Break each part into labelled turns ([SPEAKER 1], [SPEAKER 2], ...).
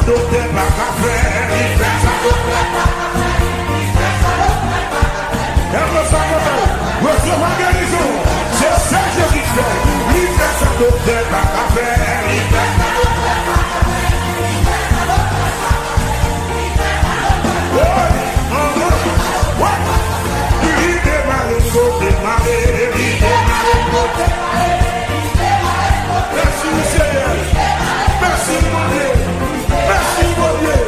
[SPEAKER 1] docteur pas qu'à faire, il fait ça docteur pas qu'à faire, il fait ça docteur pas qu'à faire. Elle me fait comprendre, recevoir guérison, c'est ça que Jésus fait, il fait ça docteur pas qu'à faire, il fait ça docteur pas qu'à faire, il fait ça docteur pas qu'à faire, il fait ça docteur pas qu'à faire. Il démarre le côté maré, il démarre le côté maré. Merci Seigneur, merci mon Dieu, merci mon Dieu.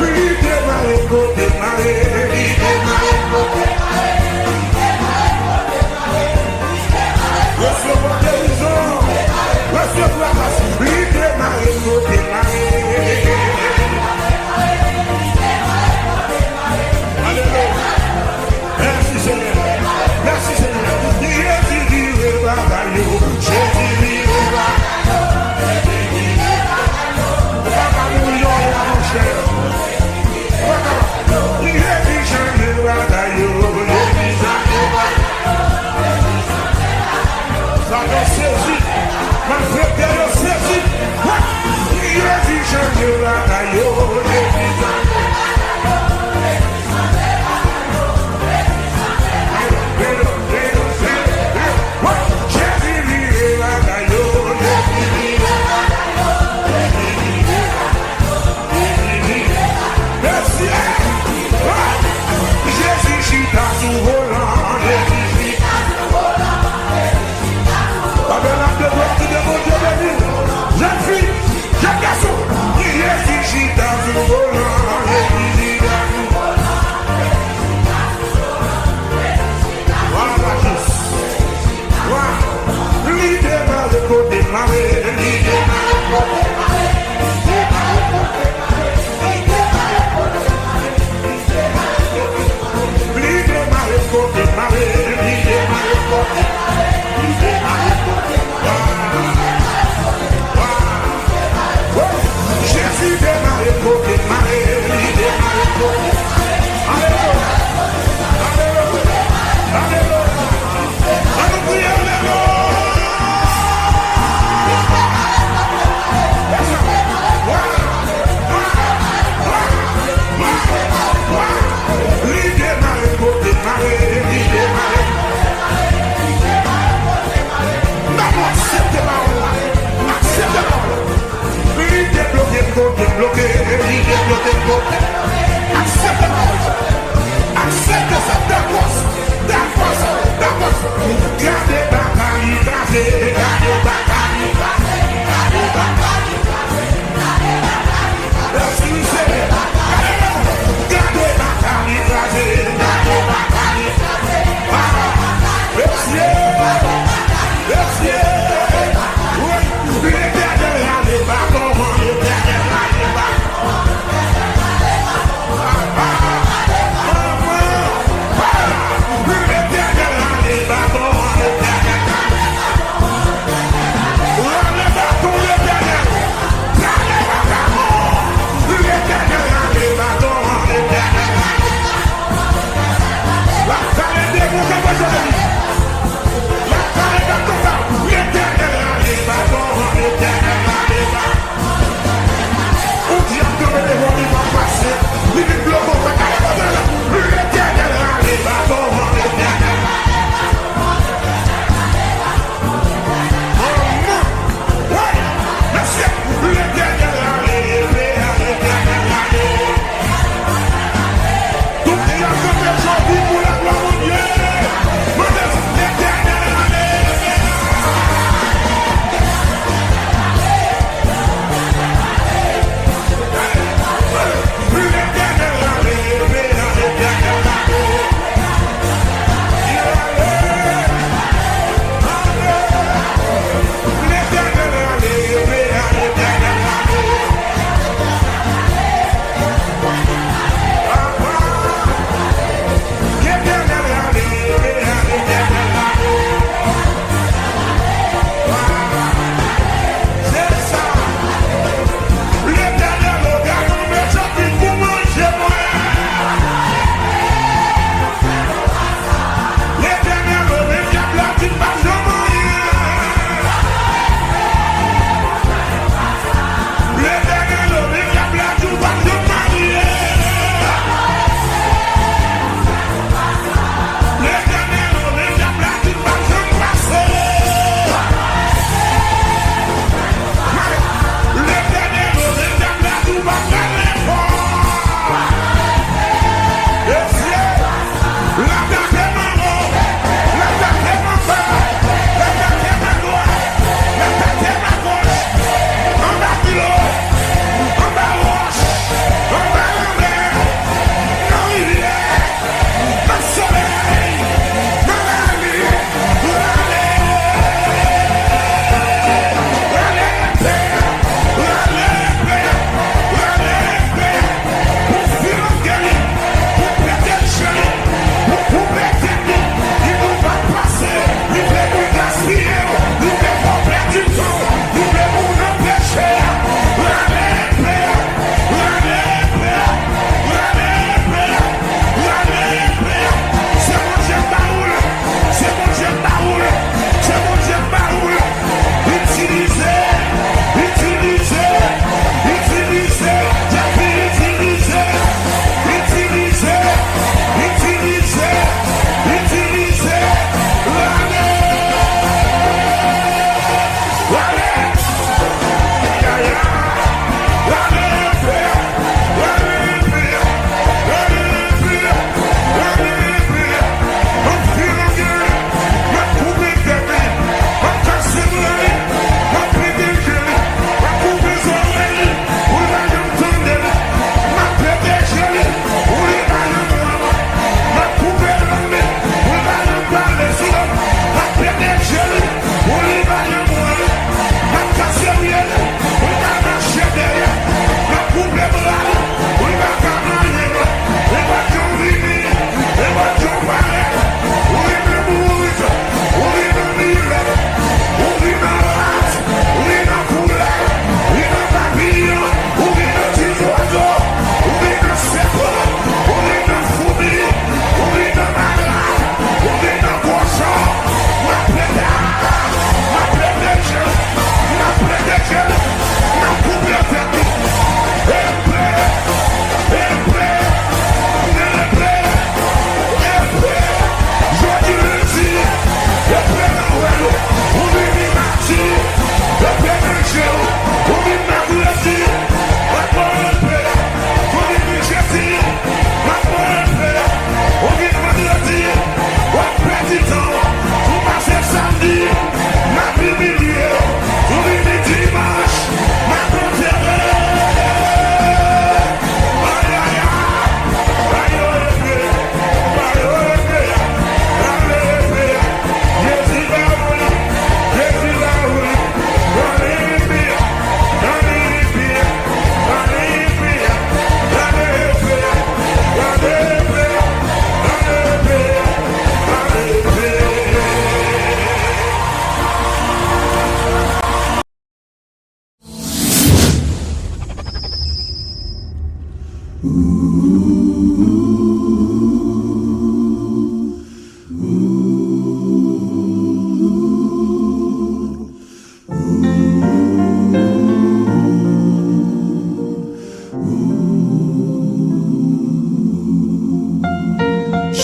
[SPEAKER 1] Il démarre le côté maré, il démarre le côté maré, il démarre le côté maré, il démarre le côté maré. Recevons guérison, recevons la grâce. Il démarre le côté maré. Alléluia. Merci Seigneur, merci Seigneur. Jésus vive bagayo, Jésus vive bagayo, Jésus vive bagayo. Bagayo ya mon cher. Jésus chante bagayo, Jésus chante bagayo, Jésus chante bagayo. Ça me saisit, ma frère me saisit. Jésus chante bagayo, Jésus chante bagayo. Bloqué.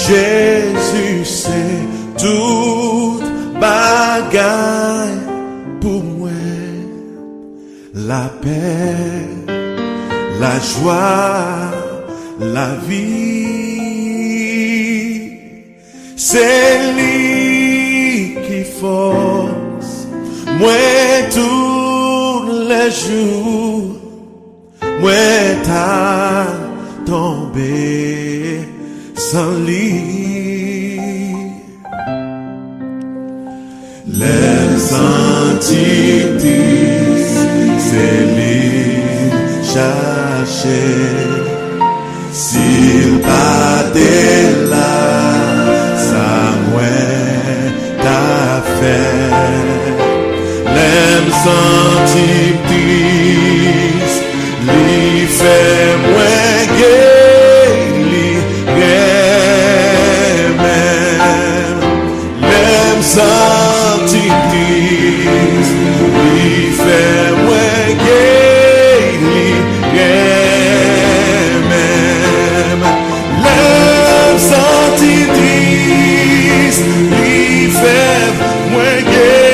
[SPEAKER 1] Jésus, c'est toute bagaille pour moi. La paix, la joie, la vie. C'est lui qui force moi tous les jours. Moi t'as tombé sans lit. Les entités, c'est lui chercher. S'il battait là, ça mouait t'a fait. Les entités, lui fait moins gay, lui même. Les entités, lui fait moins gay, lui même. Les entités, lui fait moins gay.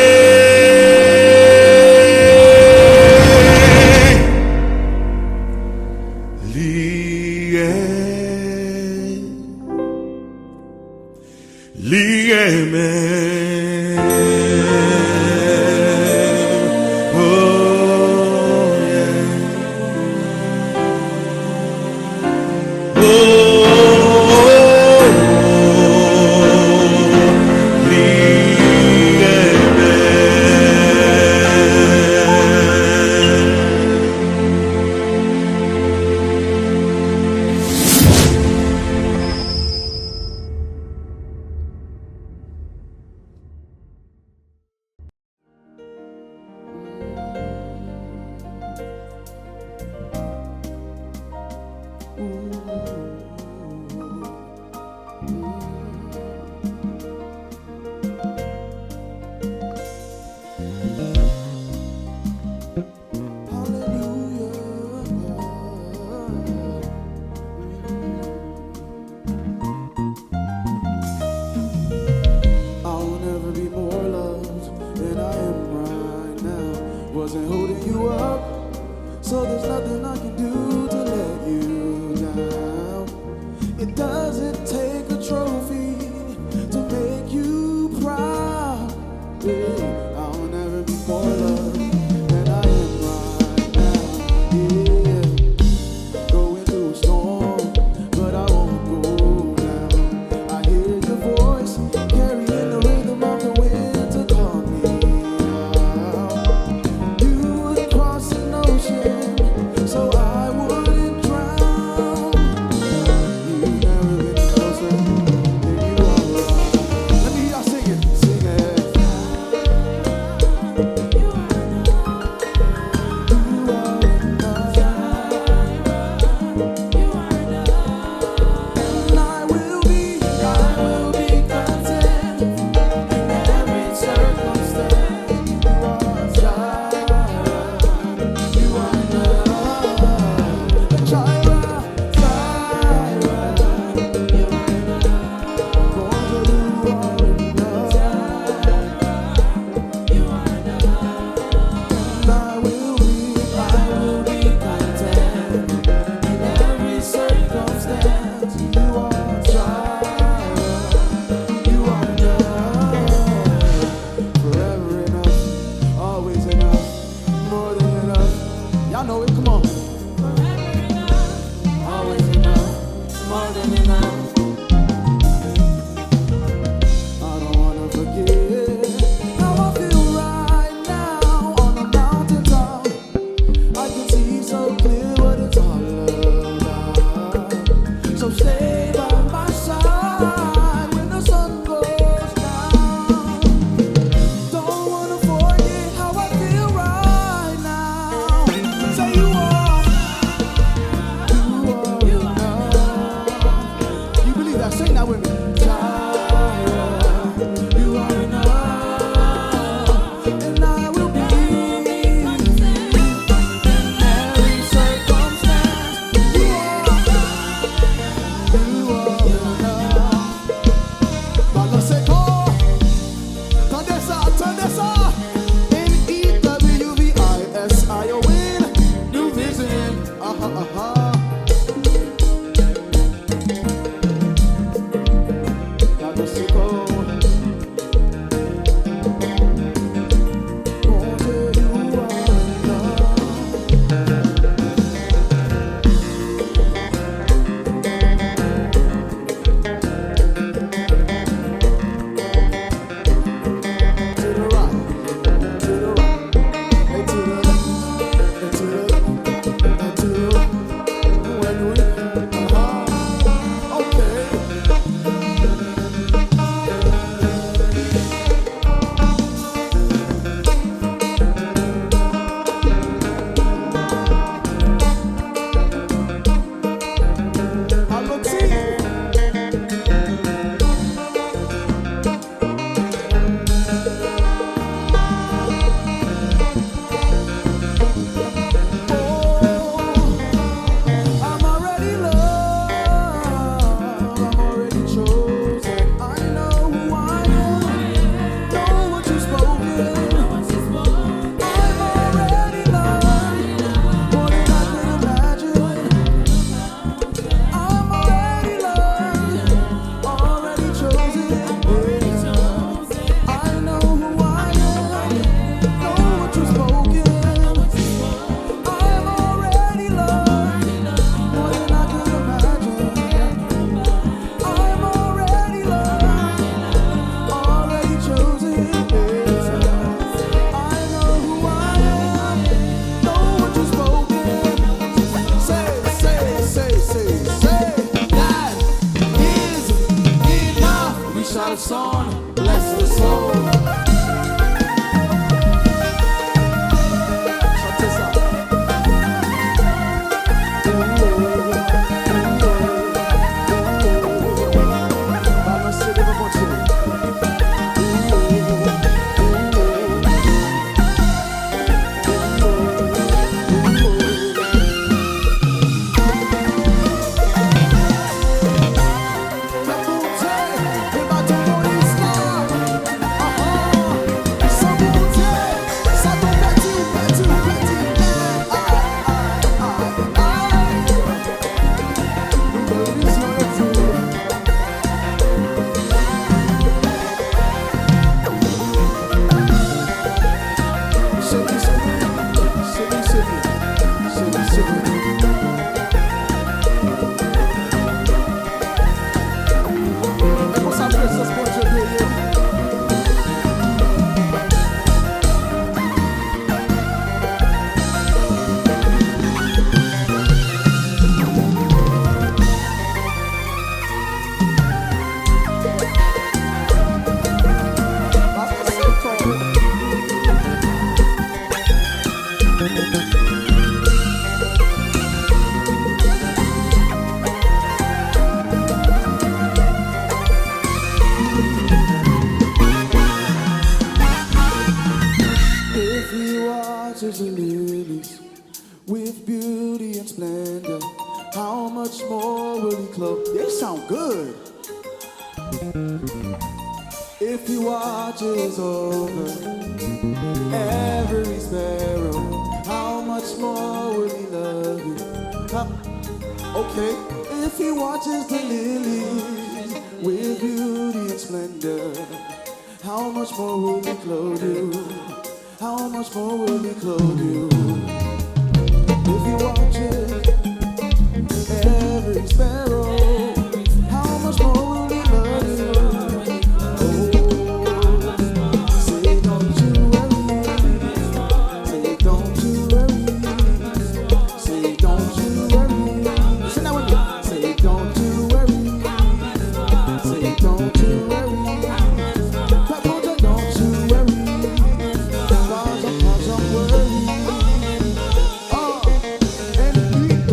[SPEAKER 2] Wasn't holding you up, so there's nothing I can do to let you down. Son, bless the soul. Chantez ça. Balancez les mains, continuez. If he watches the lilies with beauty and splendor, how much more will he clothe? They sound good. If he watches over every sparrow, how much more will he love you? Okay, if he watches the lilies with beauty and splendor, how much more will he clothe you? How much more will he clothe you? If he watches every sparrow, how much more will he love you? Oh, say don't you worry, say don't you worry, say don't you worry. Listen now with me. Say don't you worry, say don't you worry. Don't you worry. Cause I'm worried. Oh, and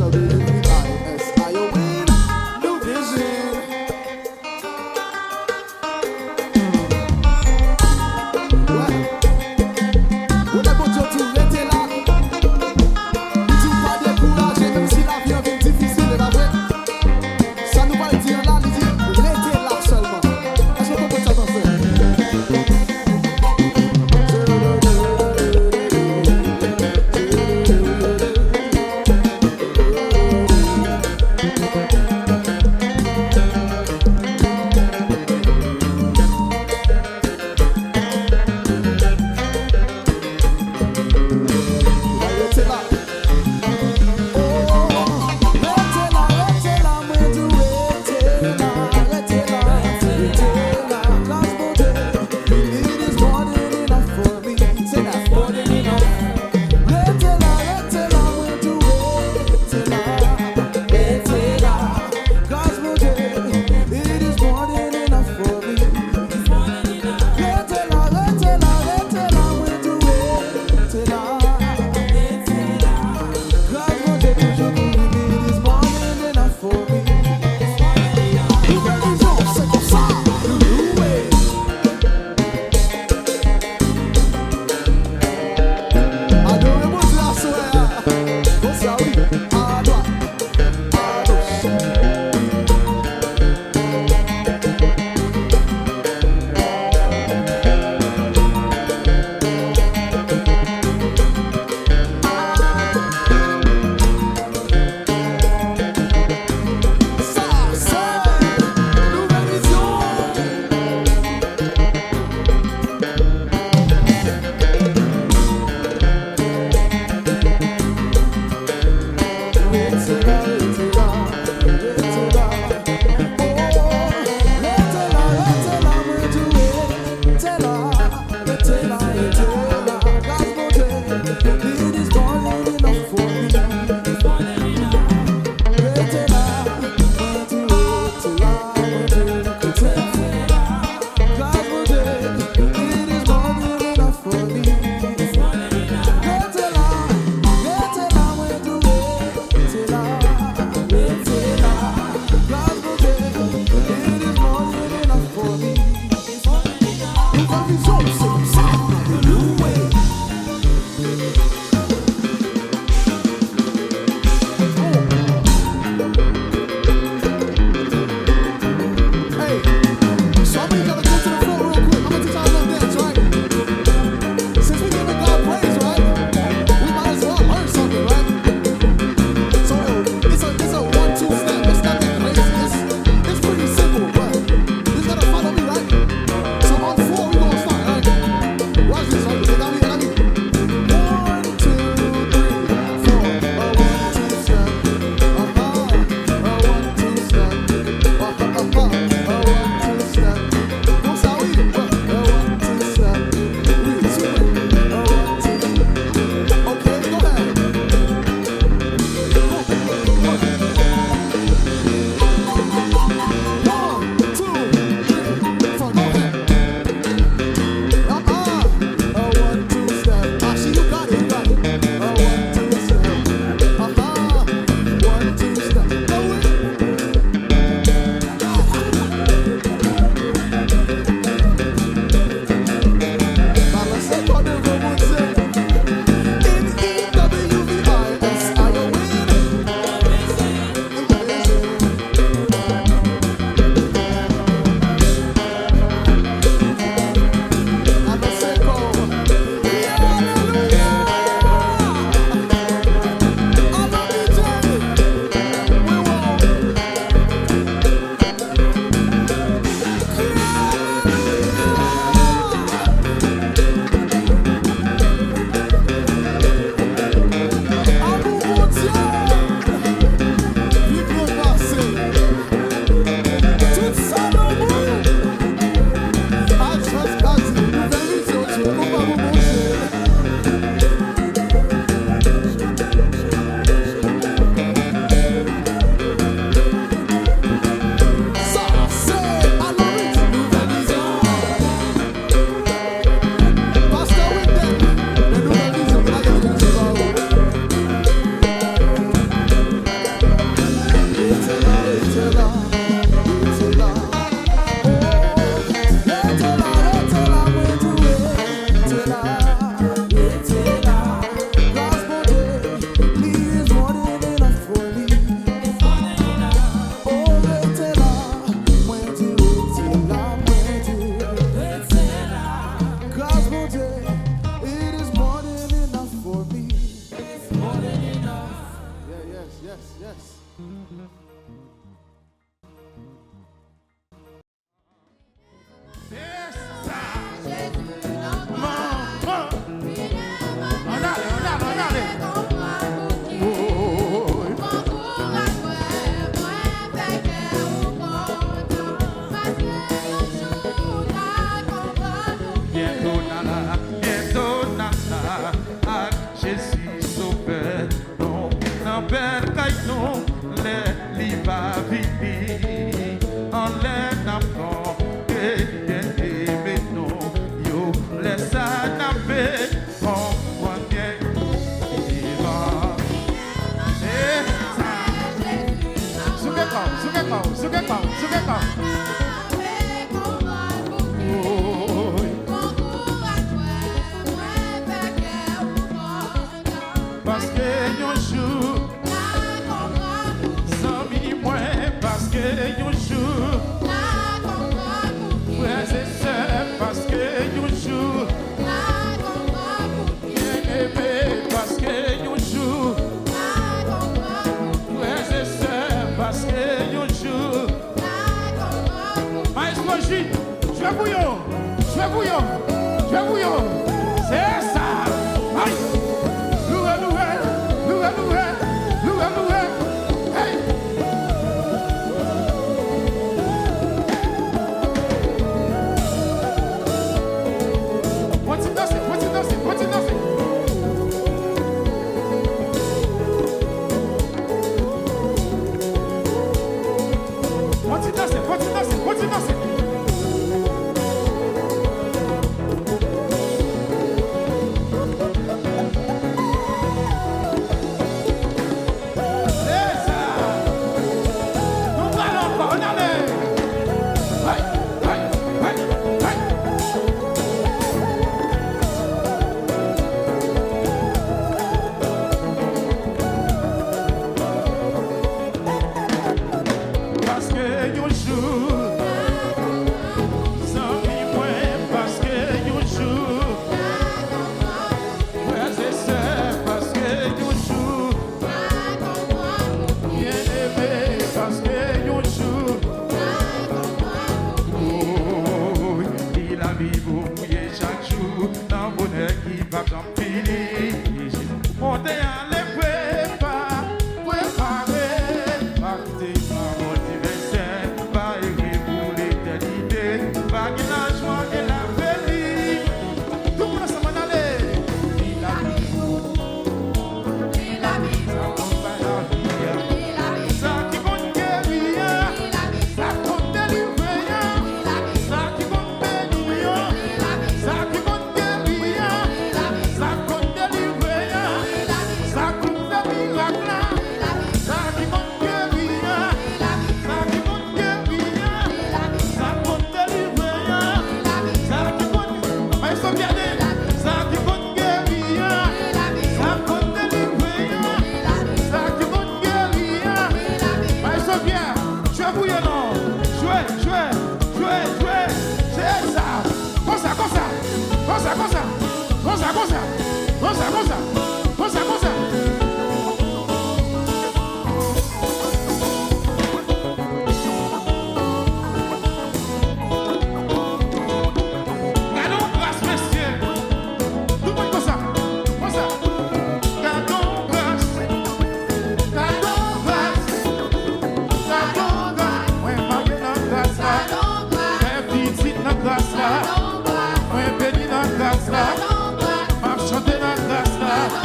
[SPEAKER 1] Parce que yon jour, sans mini moins, parce que yon jour, frères et sœurs, parce que yon jour, bien aimé, parce que yon jour, frères et sœurs, parce que yon jour, maestro J, je vais bouillon, c'est ça, aïe.
[SPEAKER 2] Grâce là, m'a chanté dans grâce là.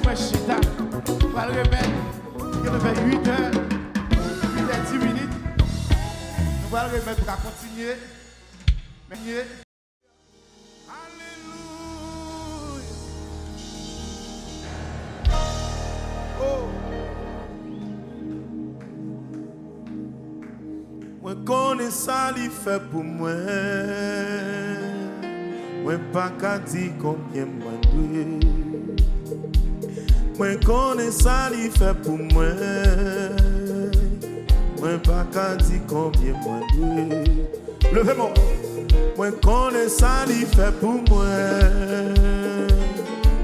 [SPEAKER 3] Moi, chita. On va le remettre. Il va faire 8 heures. 10 minutes. On va le remettre pour continuer. Alléluia. Oh. Moi connais ça, il fait pour moi. Moi pas qu'à dire combien moi dois. Moi connais ça, il fait pour moi. Moi pas qu'à dire combien moi dois. Levez-moi. Moi connais ça, il fait pour moi.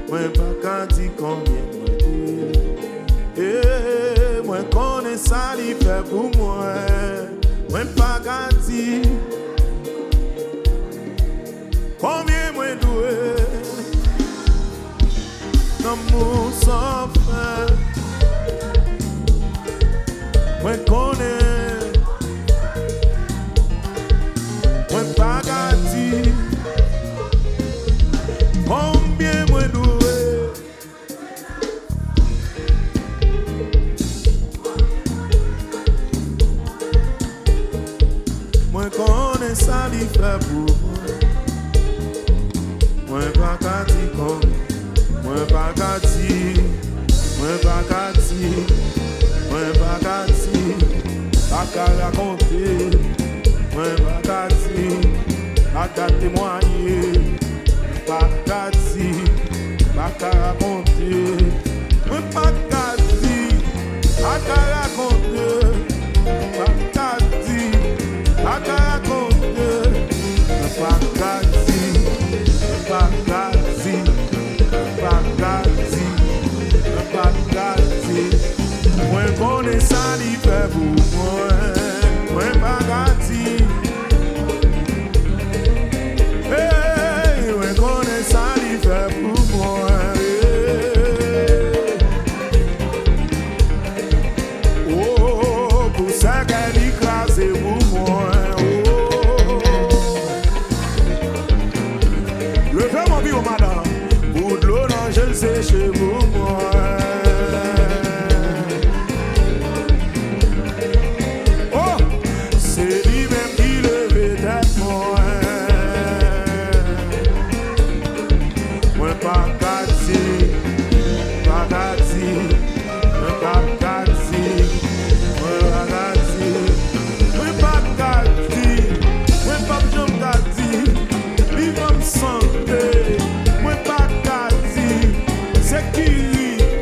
[SPEAKER 3] Moi pas qu'à dire combien moi dois. Moi connais ça, il fait pour moi. Moi pas qu'à dire combien moi dois. L'amour sans fin. Moi connais. Moi pas qu'à dire combien moi dois. Moi connais ça li fait pour moi. Moi pas qu'à dire combien. Moi pas qu'à dire. Moi pas qu'à dire. Moi pas qu'à dire. Pas qu'à raconter. Moi pas qu'à dire. Pas qu'à témoigner. Pas qu'à dire. Pas qu'à raconter. Moi pas qu'à dire. Pas qu'à raconter. Pas qu'à dire. Pas qu'à raconter. Pas qu'à dire. Pas qu'à dire. Moi connais ça, il fait pour moi. Moi pas gâti. Hey, moi connais ça, il fait pour moi. Oh, pour ça qu'elle écrase pour moi. Le fait mon bio, madame. Pour de l'eau dans je le sais chez vous, moi. Oh, c'est lui-même qui le fait d'être moi. Moi pas gâti, pas gâti, moi pas gâti, moi pas gâti, moi pas gâti, moi pas jamais gâti, vivre en santé. Moi pas qu'à dire sécurité.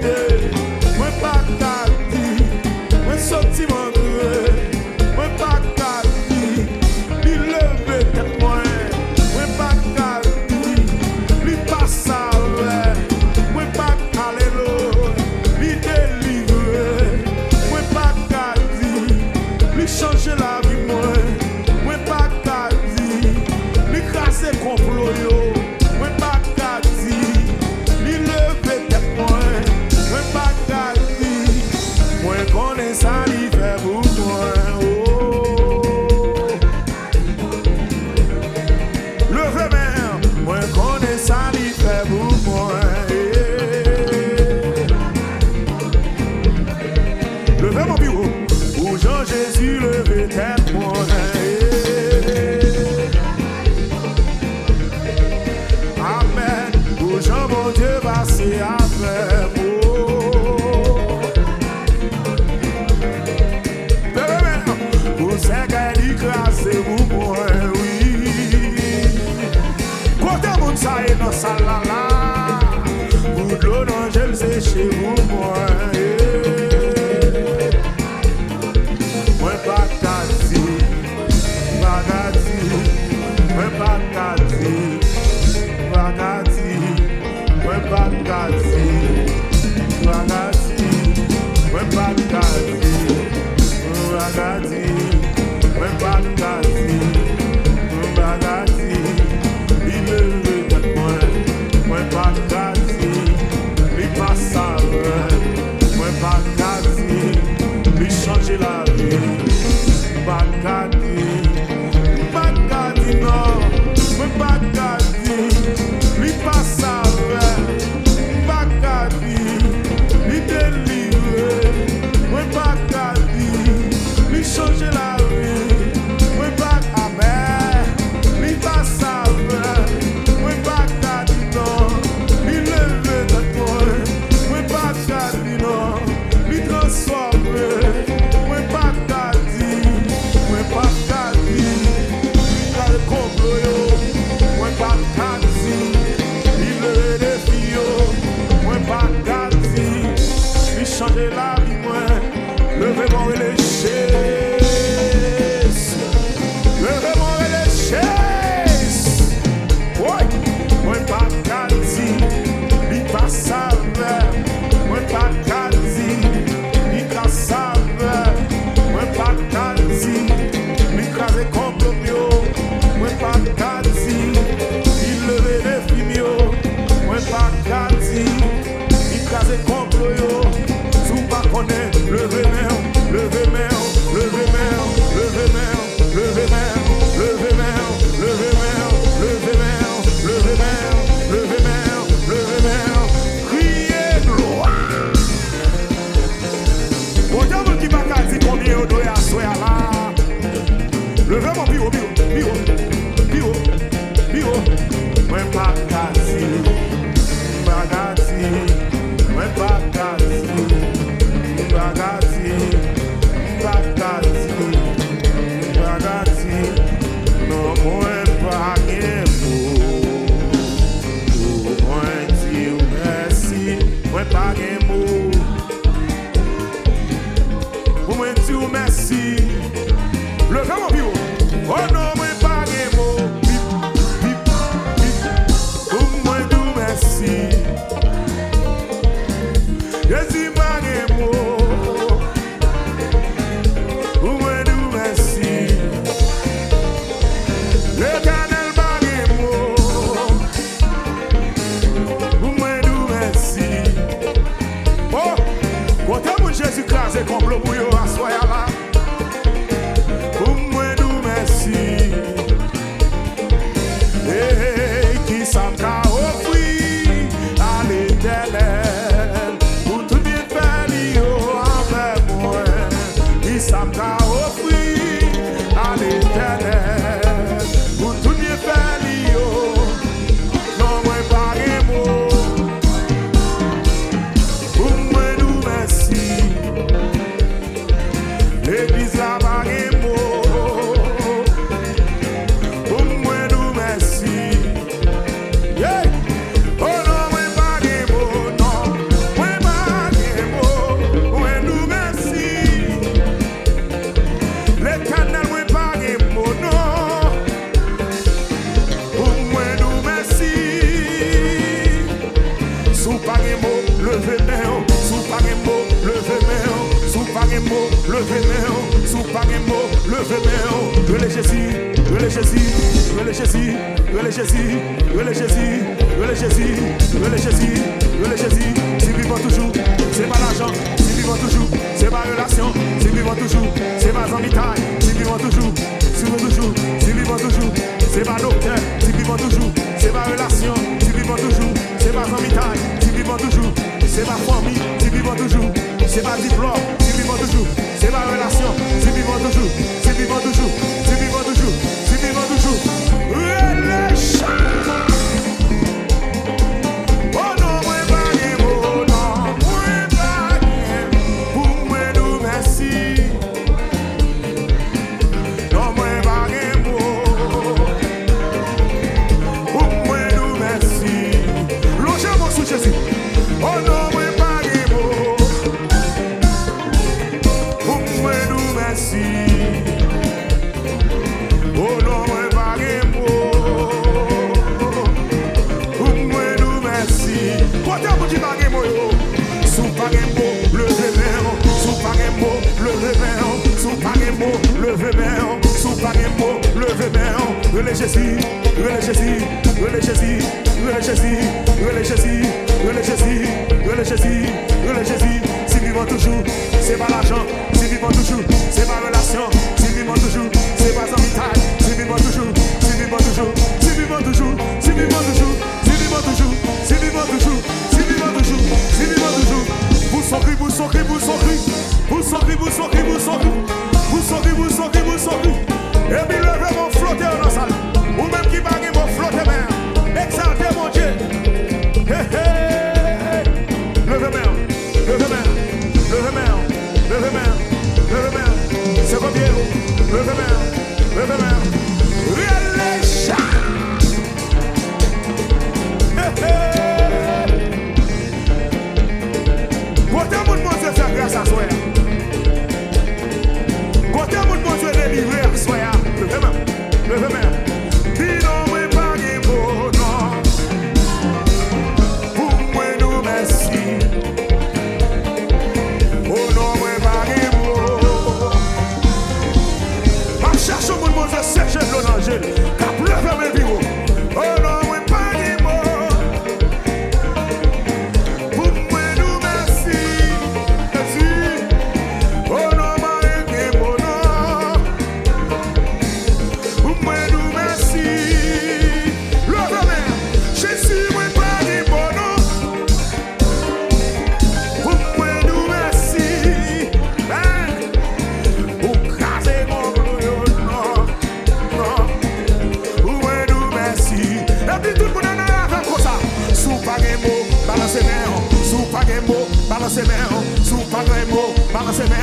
[SPEAKER 3] balance mes mains, sous pas grand mot, balance mes mains,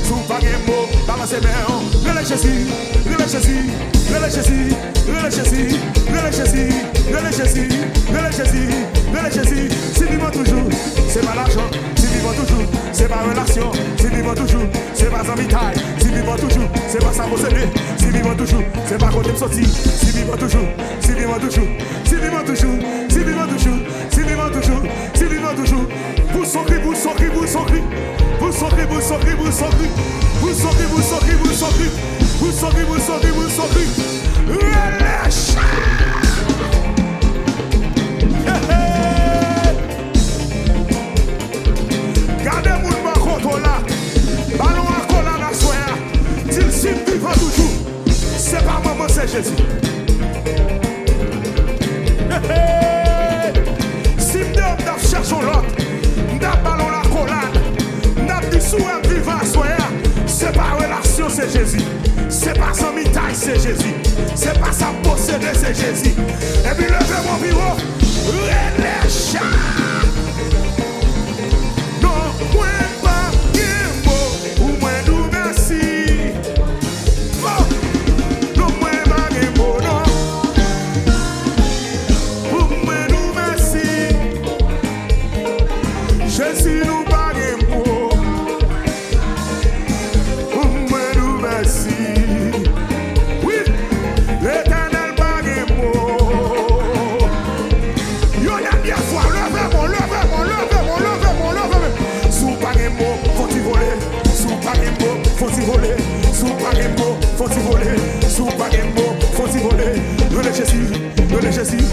[SPEAKER 3] sous pas grand mot, balance mes mains. Relève Jésus, relève Jésus, relève Jésus, relève Jésus, relève Jésus, relève Jésus, relève Jésus, relève Jésus. Si vivant toujours, c'est pas l'argent. Si vivant toujours, c'est pas relation. Si vivant toujours, c'est pas amitié. Si vivant toujours, c'est pas ça posséder. Si vivant toujours, c'est pas côté de sortie. Si vivant toujours, si vivant toujours, si vivant toujours, si vivant toujours, si vivant toujours, si vivant toujours. Vous son cri, vous son cri, vous son cri. Vous son cri, vous son cri, vous son cri. Vous son cri, vous son cri, vous son cri. Vous son cri, vous son cri, vous son cri. Relâche. Gardez mon bain là. Ballon à cola la soya. S'il s'y vivant toujours. C'est pas maman, c'est Jésus. Si nous cherchons l'autre, nous ballon la collade, nous disons vivant à soya. C'est pas relation, c'est Jésus. C'est pas sa mitaille, c'est Jésus. C'est pas sa posséder, c'est Jésus. Et puis levez mon bureau, relâche. Non, moi pas de mots, ou moi nous merci. Oh, non, moi pas de mots, non. Ou moi nous merci. Jésus nous pas de mots. Ou moi nous merci. Oui, l'Éternel pas de mots. Yo y a bien foi, levez-moi, levez-moi, levez-moi, levez-moi, levez-moi. Sous pas de mots, faut-il voler. Sous pas de mots, faut-il voler. Sous pas de mots, faut-il voler. Sous pas de mots, faut-il voler. Relève Jésus, relève Jésus,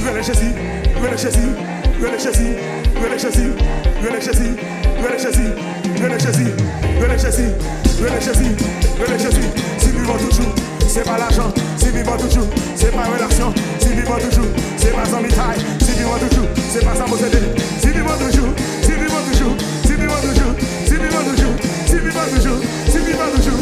[SPEAKER 3] relève Jésus, relève Jésus, relève Jésus, relève Jésus, relève Jésus, relève Jésus, relève Jésus, relève Jésus, relève Jésus, relève Jésus. Si vivant toujours, c'est pas l'argent. Si vivant toujours, c'est pas relation. Si vivant toujours, c'est pas amitié. Si vivant toujours, c'est pas ça posséder. Si vivant toujours, si vivant toujours, si vivant toujours, si vivant toujours, si vivant toujours, si vivant toujours.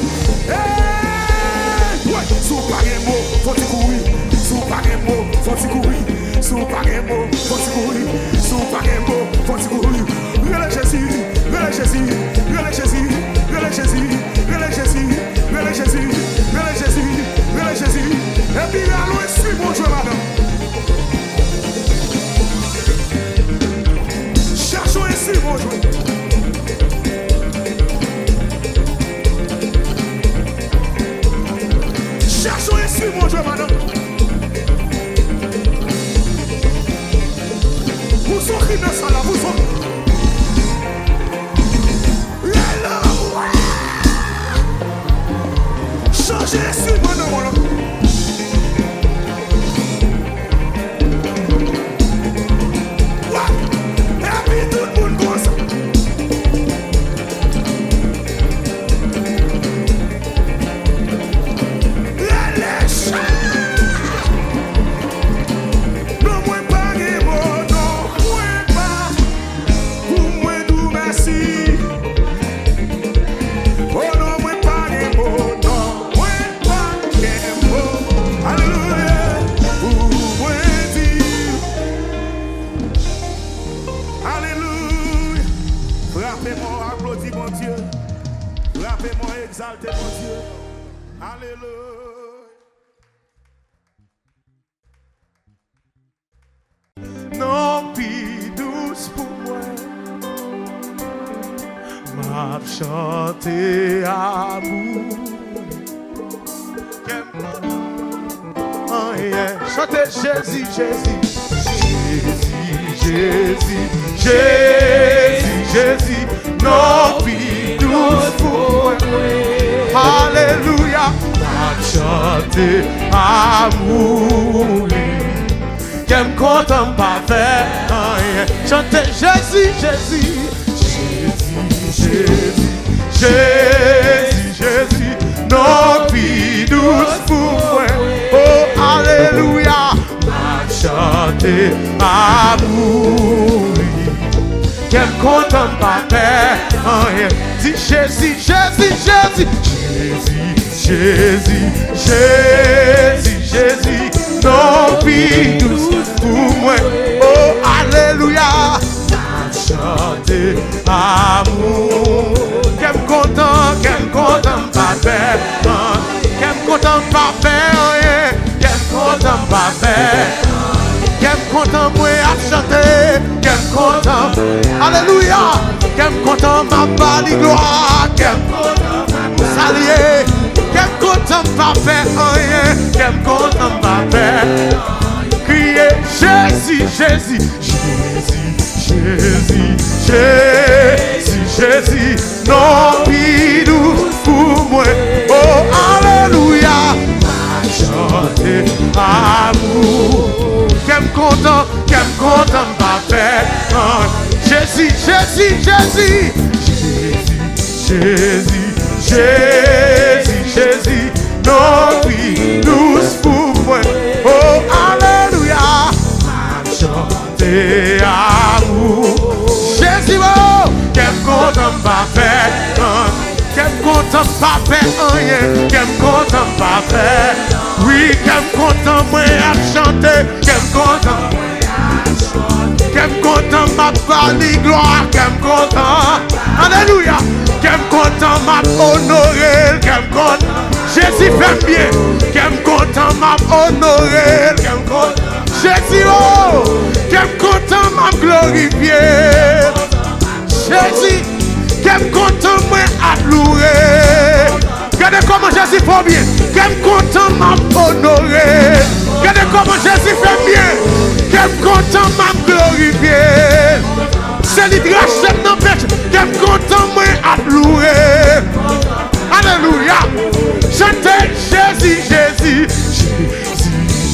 [SPEAKER 3] Ouais, sous pas un mot, faut-il courir. Sous pas un mot, faut-il courir. Sous pas un mot, faut-il courir. Sous pas un mot, faut-il courir. Relève Jésus, relève Jésus, relève Jésus, relève Jésus, relève Jésus, relève Jésus, relève Jésus, relève Jésus. Et puis allons suivre mon Dieu, madame. Cherchons ici, mon Dieu. Cherchons ici, mon Dieu, madame. Vous sortez de ça là, vous sortez. Changez ici, madame. Et puis tout le monde comme ça. Exaltez mon Dieu. Alléluia. Non, puis douce pour moi. M'a chanté amour. Oh yeah. Chantez Jésus, Jésus. Jésus, Jésus, Jésus. Non, puis douce pour moi. Alléluia, m'a chanté amour, qu'elle me content pas faire rien. Chantez Jésus, Jésus, Jésus, Jésus, Jésus, Jésus, non plus douce pour moi. Oh, alléluia, m'a chanté amour, qu'elle me content pas faire rien. Dis Jésus, Jésus, Jésus. Jésus, Jésus, Jésus, non plus douce pour moi. Oh, alléluia. Chanter amour. Qu'aime content, pas faire. Qu'aime content, pas faire. Qu'aime content, pas faire. Qu'aime content, moi, à chanter. Qu'aime content, alléluia. Qu'aime content, ma bali gloire. Qu'aime content, saluer. Qu'aime content, pas faire rien. Qu'aime content, pas faire. Crier Jésus, Jésus, Jésus, Jésus, Jésus, Jésus, non plus doux pour moi. Oh, alléluia. Chanter amour. Qu'aime content, pas faire. Jésus, Jésus, Jésus, Jésus, Jésus, Jésus, non plus douce pour moi. Oh, alléluia. Chanter amour. Jésus, oh, qu'aime content, pas faire. Qu'aime content, pas faire rien. Qu'aime content, pas faire. Oui, qu'aime content, moi, à chanter. Qu'aime content. Qu'aime content, ma bali gloire. Qu'aime content. Alléluia. Qu'aime content, ma honorer. Qu'aime content. Jésus fait bien. Qu'aime content, ma honorer. Qu'aime content. Jésus, oh. Qu'aime content, ma glorifier. Jésus. Qu'aime content, moi, à louer. Regardez comment Jésus fait bien. Qu'aime content, m'a honoré. Regardez comment Jésus fait bien. Qu'aime content, m'a glorifié. C'est lui qui rachète nos péchés. Qu'aime content, moi, à louer. Alléluia. Chantez Jésus, Jésus.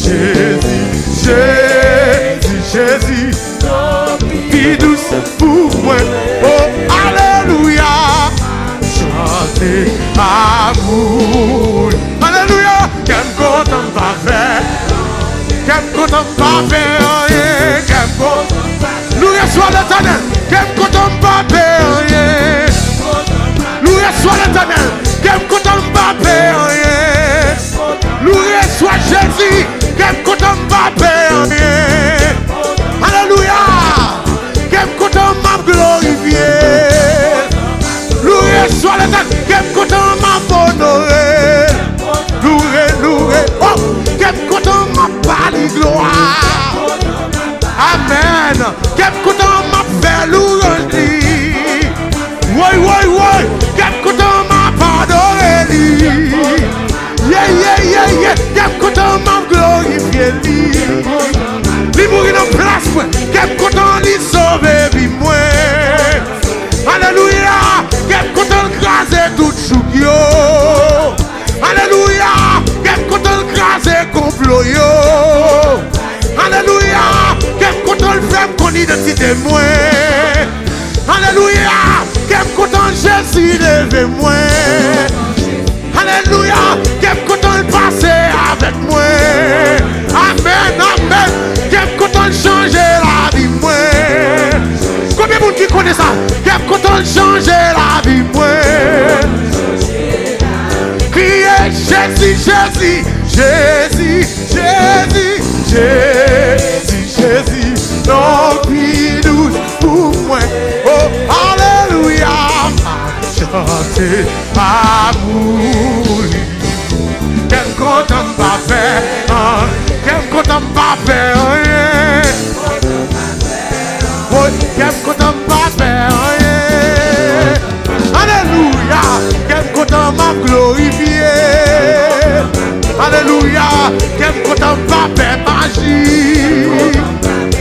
[SPEAKER 3] Jésus, Jésus, Jésus, Jésus. Qui douce pour moi. Oh, alléluia. Chantez amour. Alléluia. Qu'aime content pas faire. Qu'aime content pas faire rien. Qu'aime content. Nous reçoit l'éternel. Qu'aime content pas faire rien. Nous reçoit l'éternel. Qu'aime content pas faire rien. Nous reçoit Jésus. Qu'aime content pas faire rien. Alléluia. Qu'aime content m'a glorifié. Loué soit l'éternel. Qu'aime content m'a honoré. Loué. Oh, qu'aime content m'a bali gloire. Amen. Qu'aime content m'a fait louange. Oui. Qu'aime content m'a pardonné. Yeah. Qu'aime content m'a glorifié. Li mourir en place, qu'aime content li sauver vie moi. Alléluia, qu'aime content craser tout chouk yo. Alléluia, qu'aime content craser complot yo. Alléluia, qu'aime content faire mon identité moi. Alléluia, qu'aime content Jésus lever moi. Alléluia, qu'aime content passer avec moi. Amen. Qu'aime content changer la vie moi. Combien de monde qui connaît ça? Qu'aime content changer la vie moi. Criez Jésus, Jésus, Jésus, Jésus, Jésus, Jésus. Non, puis douce pour moi. Oh, alléluia. Chanter amour. Qu'aime content pas faire. Qu'aime content pas faire rien. Oh, qu'aime content pas faire rien. Alléluia. Qu'aime content m'a glorifié. Alléluia. Qu'aime content pas faire magie.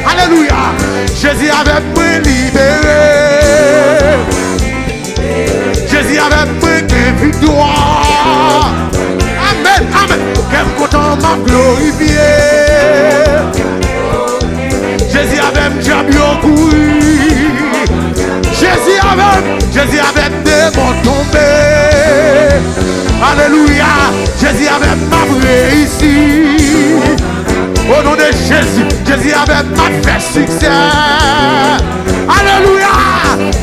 [SPEAKER 3] Alléluia. Jésus avec moi libéré. Jésus avec moi qui victoire. Amen. Qu'aime content m'a glorifié. Jésus avec diable couru. Jésus avec démon tombé. Alléluia. Jésus avec ma réussi. Au nom de Jésus, Jésus avec ma fait succès. Alléluia.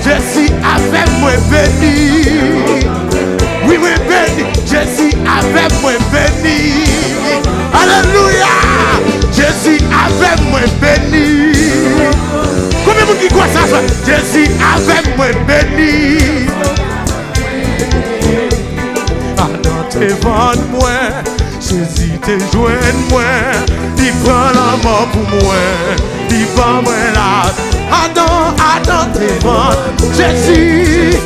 [SPEAKER 3] Jésus avec moi béni. Oui, béni. Jésus avec moi béni. Alléluia. Jésus avec moi béni. Combien de monde qui croit ça? Jésus avec moi béni. Adam te vend moi, Jésus te joigne moi. Il prend la mort pour moi, il prend moi là. Adam te vend Jésus.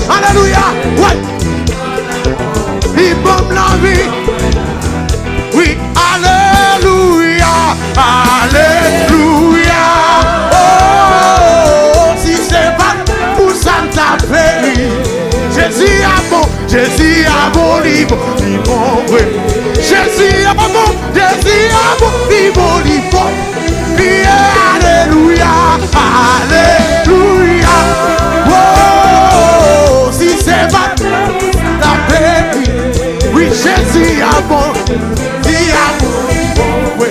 [SPEAKER 3] Alléluia, ouais. Il bombe la vie. Oui, alléluia, alléluia. Oh, si c'est pas pour ça t'a péri. Jésus a bon livre, il bon oui. Jésus a bon, Jésus a bon, il bon livre. Criez alléluia, alléluia. Oh, si c'est pas la péri. Oui, Jésus a bon, Jésus a bon, oui.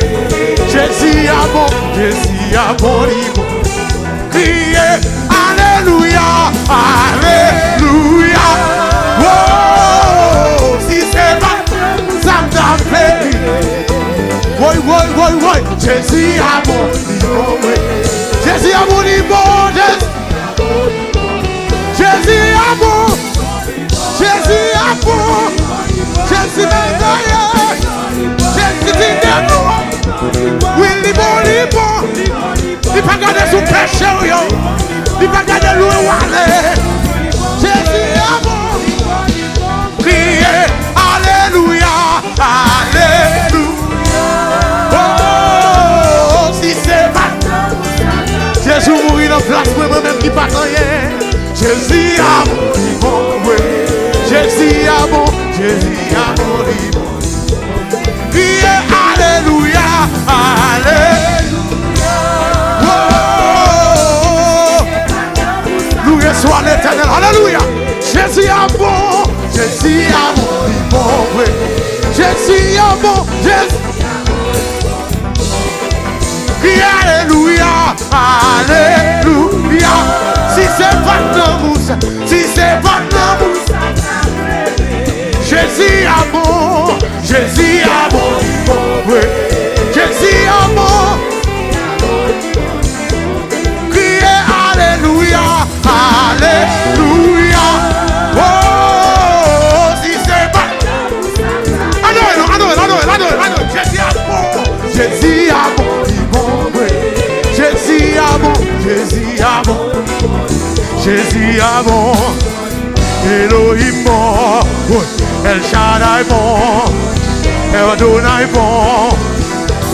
[SPEAKER 3] Jésus a bon, Jésus a bon livre. Criez alléluia, alléluia. Oh, si c'est pas ça t'a fait. Oui, Jésus a bon livre, oui. Jésus a bon livre, Jésus a bon, Jésus a bon. Jésus oui, il est bon. Il pas garder sous péché, il pas garder loué ou aller. Jésus est bon. Criez alléluia, alléluia. Oh, si c'est pas Jésus mourit en place pour moi-même qui pas rien. Jésus a bon, oui. Jésus a bon, Jésus a bon livre. Criez alléluia, alléluia. Oh, loué soit l'Éternel, alléluia. Jésus a bon, Jésus a bon, il bon, oui. Jésus a bon, Jésus. Criez alléluia, alléluia. Si c'est pas l'amour, si c'est pas l'amour. Jésus a bon, Jésus a bon, oui. Jésus a bon. Criez alléluia, alléluia. Oh, si c'est pas. Adore. Jésus a bon, Jésus a bon, il bon, oui. Jésus a bon, Jésus a bon. Jésus a bon. Elohim bon, El Shaddai bon, El Adonai bon,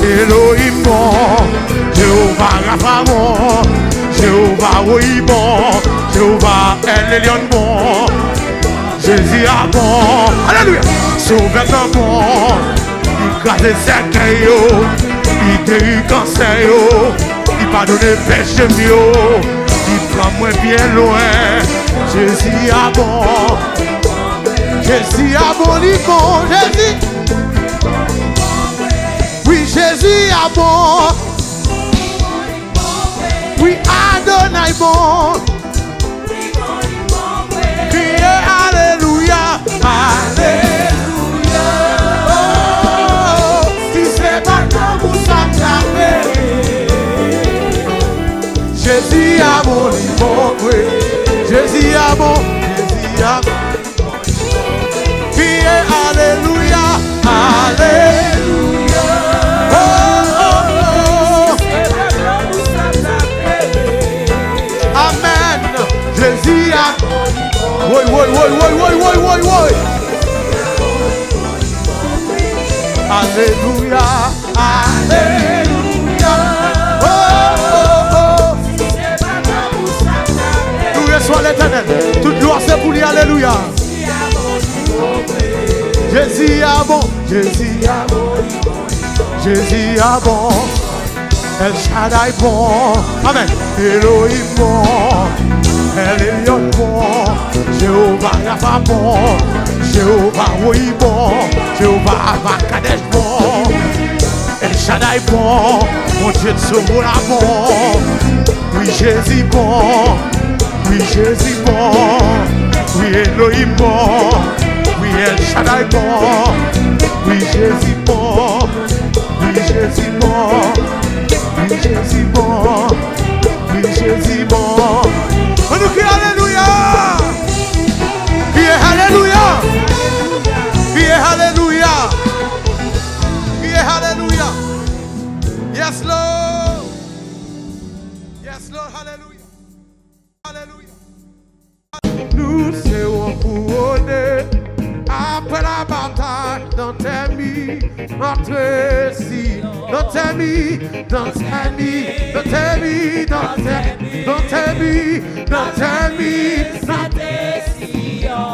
[SPEAKER 3] Elohim bon, Jéhovah Rapha bon, Jéhovah oui bon, Jéhovah El Elyon bon, Jésus a bon, alléluia, Sauveur bon, il crase cercueil yo, il guérit cancer yo, il pardonne péché yo, il prend moi bien loin. Jésus a bon, Jésus a bon, il bon, Jésus. Oui, Jésus a bon. Oui, Adonai bon. Criez alléluia, alléluia. Oh, si c'est pas comme ça Jésus a bon, il bon, oui. Jésus a bon, Jésus a bon. Criez alléluia, alléluia. Oh. Amen. Jésus a bon. Oui. Alléluia, alléluia. Oh. Soit l'Éternel, toute gloire c'est pour lui, alléluia. Jésus a bon, Jésus a bon, Jésus a bon, El Shaddai bon, amen. Elohim bon, El Elyon bon, Jéhovah Rapha bon, Jéhovah oui bon, Jéhovah Kadesh bon, El Shaddai bon, mon Dieu de ce monde bon, oui Jésus bon. Oui, Jésus bon, oui, Elohim bon, oui, El Shaddai bon, oui, Jésus bon, oui, Jésus bon, oui, Jésus bon, oui, Jésus bon. Nous serons couronnés après la bataille dans tes mis, entre si, dans tes mis, dans tes mis, dans tes mis, dans tes mis, dans tes mis,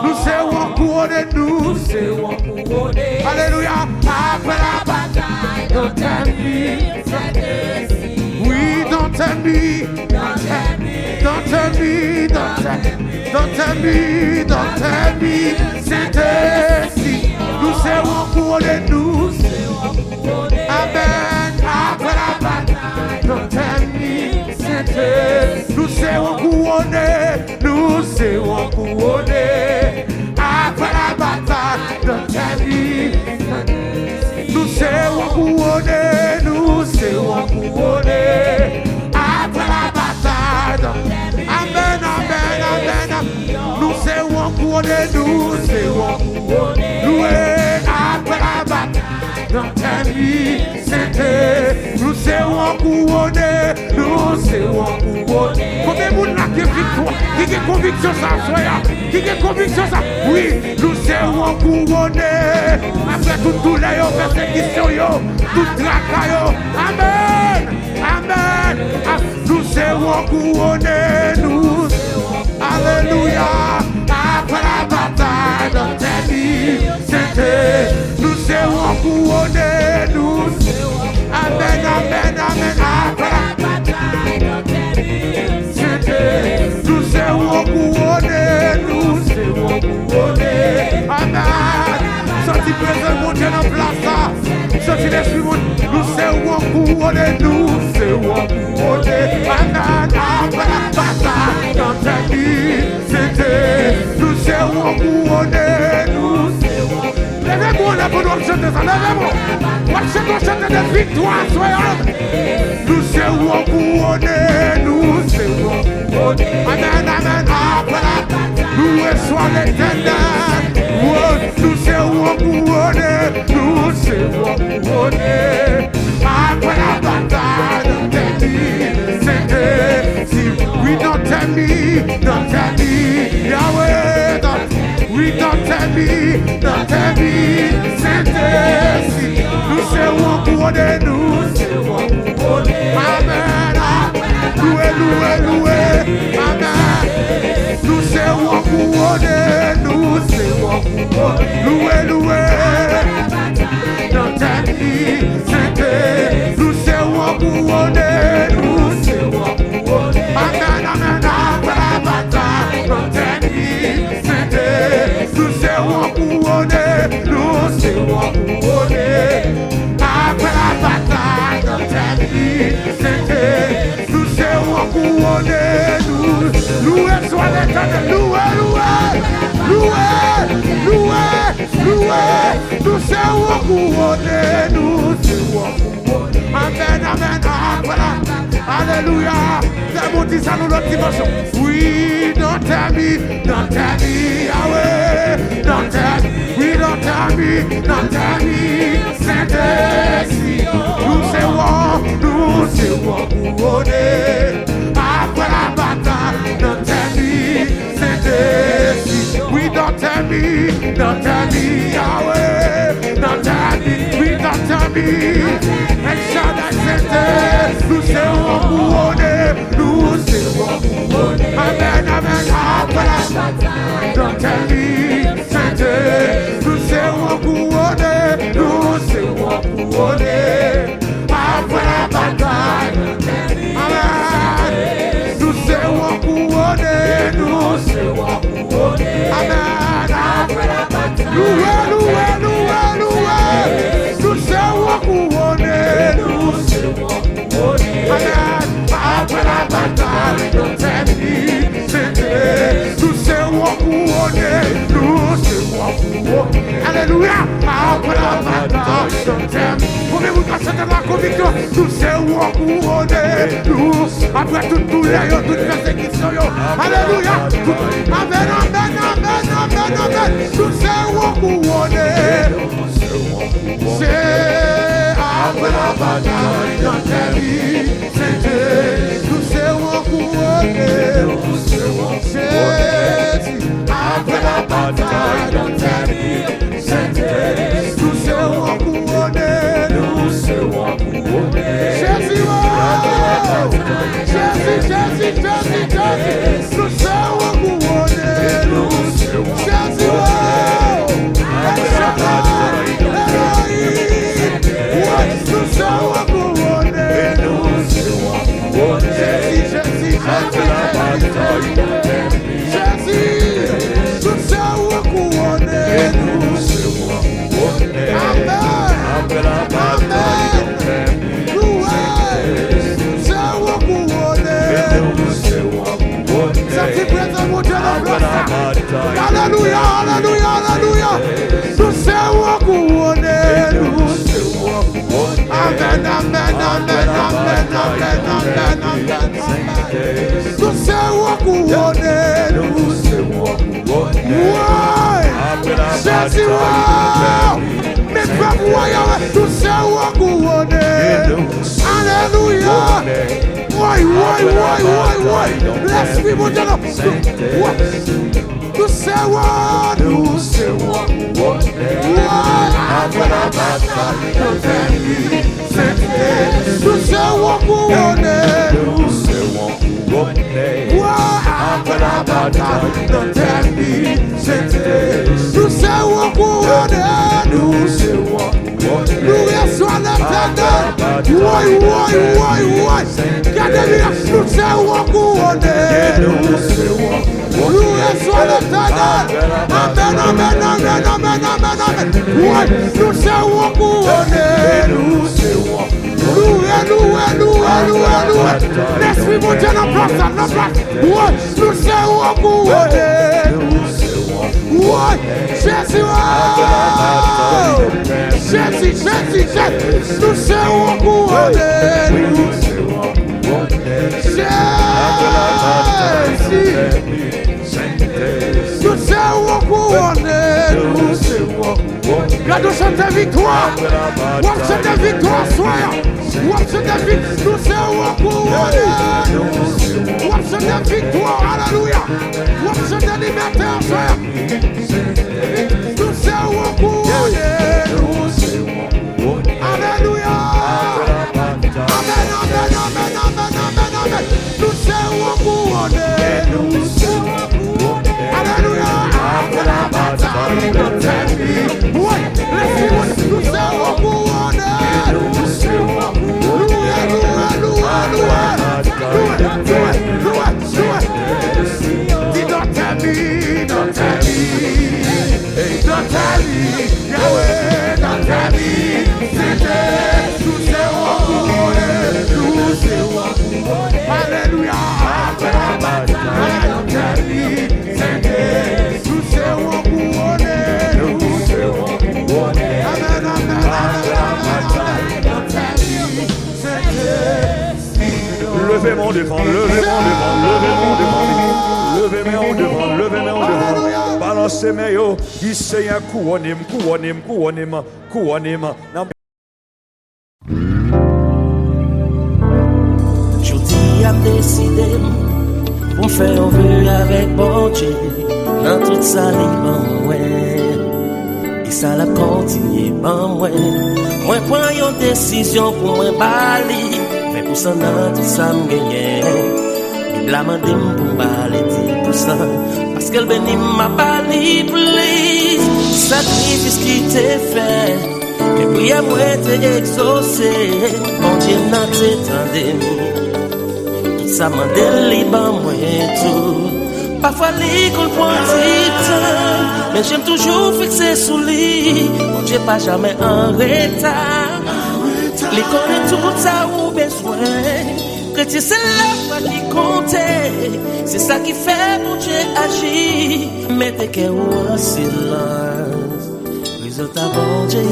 [SPEAKER 3] nous serons couronnés, nous serons couronnés. Alléluia, après la bataille dans tes mis, oui, dans tes mis, dans tes mis, dans tes mis, dans tes mis, c'était si nous serons couronnés, nous serons couronnés. Amen. Après la bataille, dans tes mis, c'était nous serons couronnés, nous serons couronnés. Après la bataille, dans tes mis, nous serons couronnés, nous serons couronnés. Après la bataille, amen, amen, amen. Nous serons couronnés, nous serons couronnés. Loués après la bataille, dans ta vie, c'était. Nous serons couronnés, nous serons couronnés. Combien de monde là qui est victoire, qui a conviction ça, soyez, qui a conviction ça? Oui, nous serons couronnés. Après toute douleur, persécution, tout tracas, amen, amen. Nous serons couronnés, nous. Alléluia. Après la bataille dans ta vie, c'était. Nous serons couronnés, nous. Amen, amen, amen. Après la bataille dans ta vie, c'était. Nous serons couronnés, nous serons couronnés. Amen. Sorti présent, mon Dieu, dans place. Sorti l'esprit, nous serons couronnés, nous serons couronnés. Amen. Après la bataille dans ta vie, c'était. Nous serons couronnés, nous serons. Levez-moi là pour nous chanter ça, levez-moi. Moi, je chanter des victoires, soyons. Nous serons couronnés, nous serons couronnés. Amen, amen. Après la bataille, loué soit l'Éternel. Nous serons couronnés, nous serons couronnés. Après la bataille, dans ta vie, c'était. Si oui, dans ta vie, Yahweh, oui, dans ta vie, c'était. Si nous serons couronnés, nous serons couronnés. Amen. Loué, loué, loué. Amen. Nous serons couronnés, nous serons couronnés. Loué, loué. Dans ta vie, c'était. Nous serons couronnés, nous serons couronnés. Amen, amen. Après la bataille, dans ta vie, c'était. Nous serons couronnés, nous serons couronnés. Après la bataille, dans ta vie, c'était. Nous serons couronnés, nous. Loué soit l'Éternel, loué, loué, loué, loué, loué. Nous serons couronnés, nous serons couronnés. Amen, amen, après la. Alléluia. C'est mon dit ça nous l'autre dimension. Oui, dans ta vie, Yahweh. Dans ta vie, oui, dans ta vie, c'était si. Nous serons couronnés. Après la bataille, dans ta vie, c'était si. Oui, dans ta vie, Yahweh. Dans ta vie, oui, dans ta vie. Et Shaddai, c'était. Nous serons couronnés, nous serons couronnés. Amen, amen. Après la bataille, dans ta vie, c'était. Nous serons couronnés, nous serons couronnés. Après la bataille, amen. Nous serons couronnés, nous serons couronnés. Amen. Après la bataille, loué, loué, loué, loué. Nous serons couronnés, nous serons couronnés. Amen. Après la bataille, dans ta vie, c'était. Nous serons couronnés, nous serons couronnés. Alléluia. Après la bataille, dans ta vie. Pouvez-vous passer de la conviction? Nous serons couronnés, nous. Après toute douleur, toute persécution, alléluia. Amen, amen, amen, amen, amen. Nous serons couronnés. C'est après la bataille dans ta vie, c'était. Nous serons couronnés.
[SPEAKER 2] senti présent, mon Dieu, dans place. Alléluia, alléluia, alléluia. Nous serons couronnés, nous serons couronnés. Amen, amen, amen, amen, amen, amen, amen. Nous serons couronnés, nous serons couronnés. Ouais, Jésus, mais pas voyant, nous serons couronnés. Alléluia. Why? Let's be more than nous serons après la bataille, nous serons couronnés. Après la bataille, notre ennemi, nous serons couronnés. Nous reçoivons l'éternel. Ouais. Regardez-moi, nous serons couronnés. Nous reçoivons l'éternel. Amen. Ouais, nous serons couronnés. Loué. L'esprit mon Dieu, la place. Ouais, nous serons couronnés. Ouais, Jésus. Nous serons couronnés. Nous serons couronnés. Gardons cette victoire. Watch cette victoire, soyons. Watch cette victoire. Nous serons couronnés. Watch cette victoire. Alléluia. Watch cette liberté, soyons. Nous serons couronnés. Alléluia. Amen. Nous serons couronnés. Alléluia. Après la bataille, notre ennemi. Nous serons couronnés. Dis notre ami, Yahweh, notre ami, nous serons couronnés. Alléluia. Après la bataille, notre ami, nous serons couronnés. Amen.
[SPEAKER 1] Levez mon devant. Levez mon devant. Balancez mes yo. Il sait un couronne.
[SPEAKER 4] Je dis à décider pour faire un vœu avec bon Dieu dans toute sa libre. Et ça la continue, moi prends une décision pour moi bali. Fait pour ça dans tout ça me gagner. Et blâme pour baler 10%. Parce qu'elle bénit ma bali, please. Sacrifice qui t'est fait. Et puis à moi t'es exaucé. Bon Dieu n'a t'étendu. Tout ça m'a délivré, moi tout. Parfois l'école prend du temps, mais j'aime toujours fixer sous lit. Mon Dieu pas jamais en retard. L'école est tout ça ou besoin. Chrétien c'est la foi qui compte. C'est ça qui fait mon Dieu agir. Mettez cœur en silence. Résultat bon Dieu,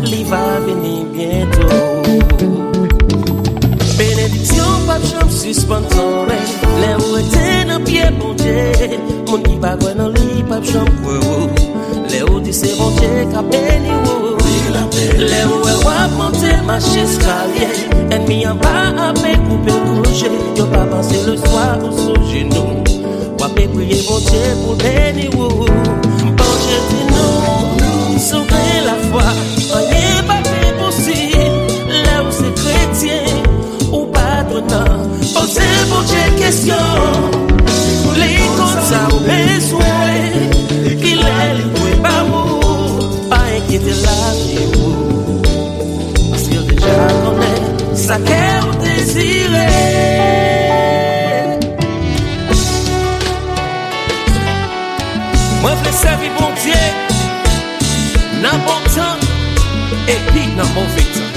[SPEAKER 4] il va venir bientôt. Bénédiction, pas de chambre suspendue. Les où étaient dans pied, bon Dieu. Mon qui va dans le lit, pas de chambre. Les où dit c'est bon Dieu qui a béni. Les où est va monter ma escalier. Ennemi en bas à me couper coucher. Yo pas passer le soir sous genou. Ou à prier bon Dieu pour bénir. Bon Dieu dit non, sauver la foi. Rien pas possible. Là où c'est chrétien. Posez pour Dieu question. Les comptes ça besoin. Qu'il est libre par vous. Pas inquiéter la vie. Parce qu'il déjà connaît sa qu'elle désirée. Moi je vais servir bon Dieu. Dans bon temps. Et puis dans mauvais temps.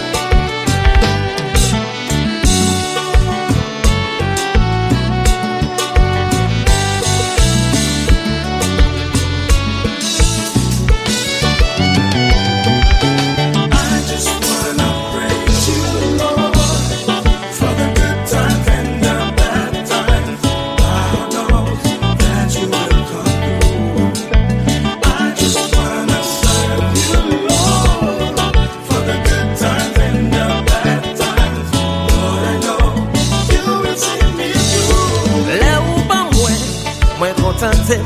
[SPEAKER 4] contenté.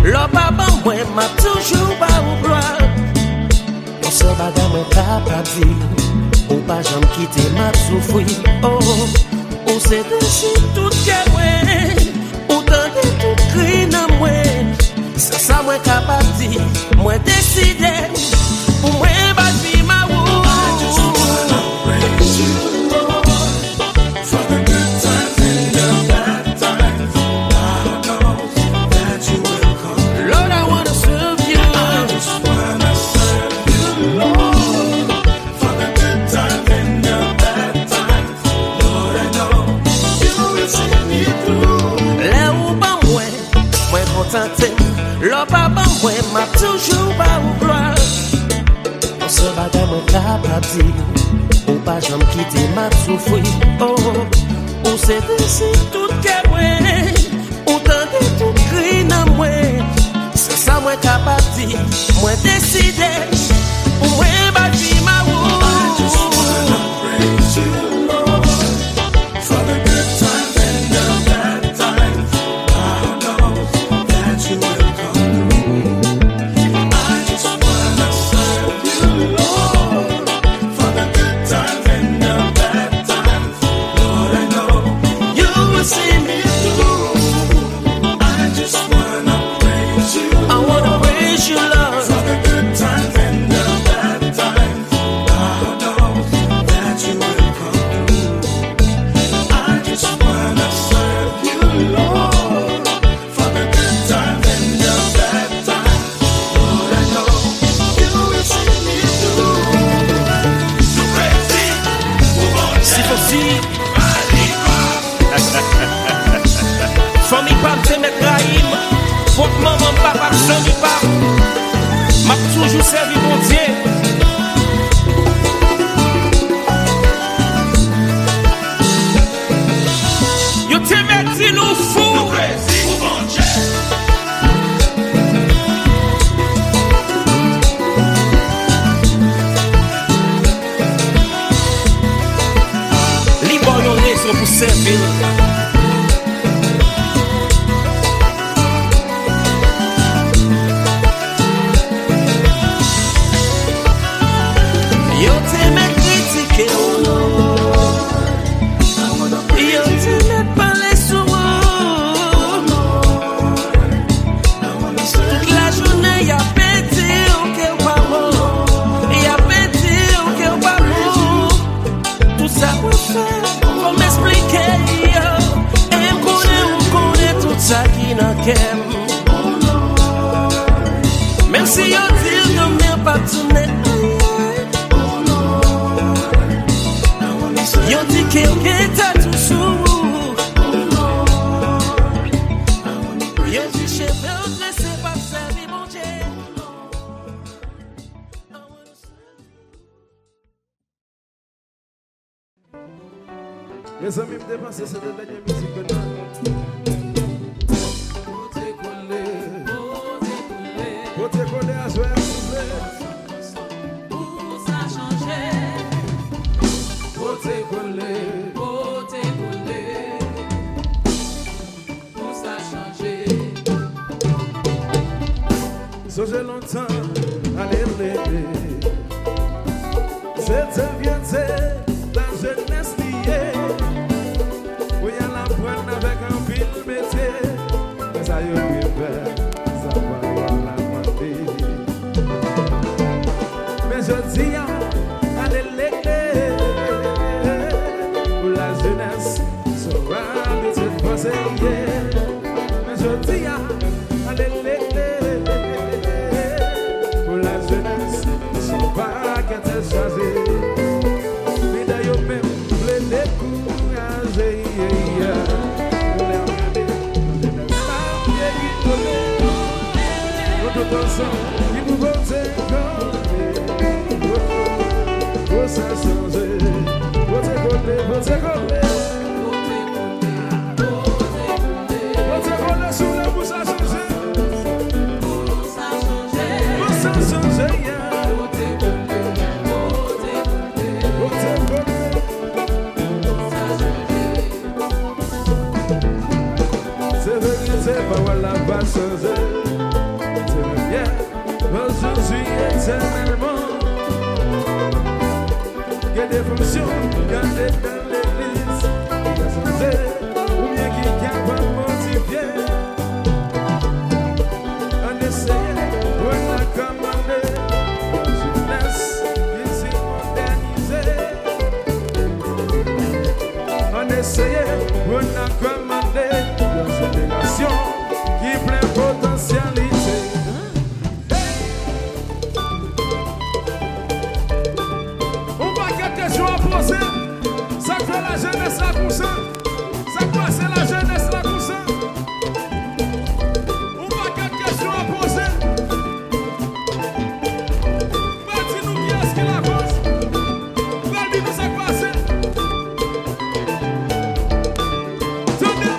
[SPEAKER 4] Le papa, moi, m'a toujours pas ou gloire. On se bagarre, moi, capable de dire. Ou pas jamais quitter ma souffrir. Oh, on s'est décidé tout que moi. Ou donner tout cri dans moi. C'est ça, moi, capable de dire. Moi, décidé. Pour moi, bâtir ma route. I just wanna praise you, Lord, for the good times and the bad times. I know that you will come. Lord, I wanna serve you. I just wanna serve you, Lord, for the good times and the bad times. Lord, I know you will see me through. Là où pas moi contenté. Le papa, moi, m'a toujours pas ou gloire. On se bagarre, moi, capable de dire. Ou pas jamais quitter ma souffrir. Oh, on s'est décidé tout que moi. On tente tout cri dans moi. C'est ça, moi, capable de dire. Moi, décidé. Pour moi, bâtir ma route. I just wanna praise you, Lord, for the good times and the bad times. I know that you will come through. I just wanna serve you, Lord, for the good times and the bad times. Lord, I know you will see me through. I just wanna praise you. I wanna praise you, Lord, for the good times and the bad times. I know that you will come through. I just wanna serve you, Lord, for the good times and the bad times. Lord, I know you will see me through. Si possible, famille pas te mettre Rahim, pour maman, papa, sans pas, m'a toujours servi mon Dieu. Yo te metti nous fous. Li bon yon raison pour servir. Yo te met critiquer. Yo te met parler sur toute la journée y'a pété au cœur pas bon. Y'a pété au cœur pas bon. Tout ça pour faire, pour m'expliquer yo. Et on connaît tout ça qui n'a qu'aime. Même si yo dit de m'en pas tourner. Yo dit que yo get tout sous. Yo dit chef c'est pas servi mon Dieu.
[SPEAKER 3] Mes amis, me dépensez cette dernière musique que nous. Pour te coller à jouer, s'il vous plaît.
[SPEAKER 5] Pour ça changer.
[SPEAKER 3] Pour te coller.
[SPEAKER 5] Pour te coller. Pour ça changer.
[SPEAKER 3] Ça j'ai longtemps à l'aimer. C'était bien, la jeunesse liée. Oui, elle apprend avec un pile métier. Mais ça y est, ça va la mater. Mais je dis, allez l'éclair. Pour la jeunesse, sera petite pensée. Mais je dis, allez l'éclair. Pour la jeunesse, sera qu'elle est chargée. Mais d'ailleurs, même, les décourager. Qui vous vote pour ça changer, vote coller, sur le pour ça changer, pour ça changer, c'est vérité, pas la base. changer. Très bien, aujourd'hui éternellement. Il y a des fonctions, gardez dans l'église. Il y a changer, ou bien qui est capable de modifier. On essaye, on a commandé. La jeunesse qui s'est modernisée. On essaye, on a commandé. La génération qui plein potentialité. On va quelque chose à poser. Ça fait la jeunesse là comme ça. Ça quoi c'est la jeunesse là comme ça. On va quelque chose à poser. Va dis-nous qui est-ce qui la cause. Va dis-nous ça quoi c'est. Tenez.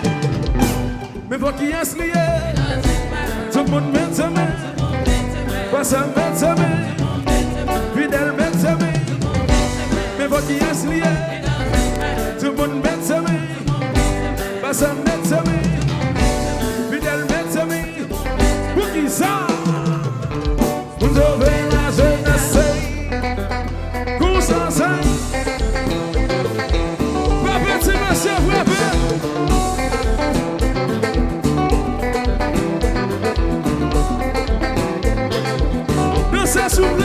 [SPEAKER 3] Mais pour qui est-ce lié? Tout le monde met sa main. Pas ça met sa main. Fidèle met sa main. Mais pour qui est-ce lié? Tout le monde met sa main. Pas ça met sa main. Fidèle met sa main. Pour qui ça? Vous devez la jeunesse. Conscience. Pas petit monsieur, frappez. Ça souffle.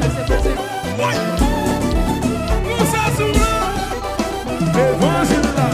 [SPEAKER 5] c'est possible.
[SPEAKER 3] Moussa Soula. Évangile là.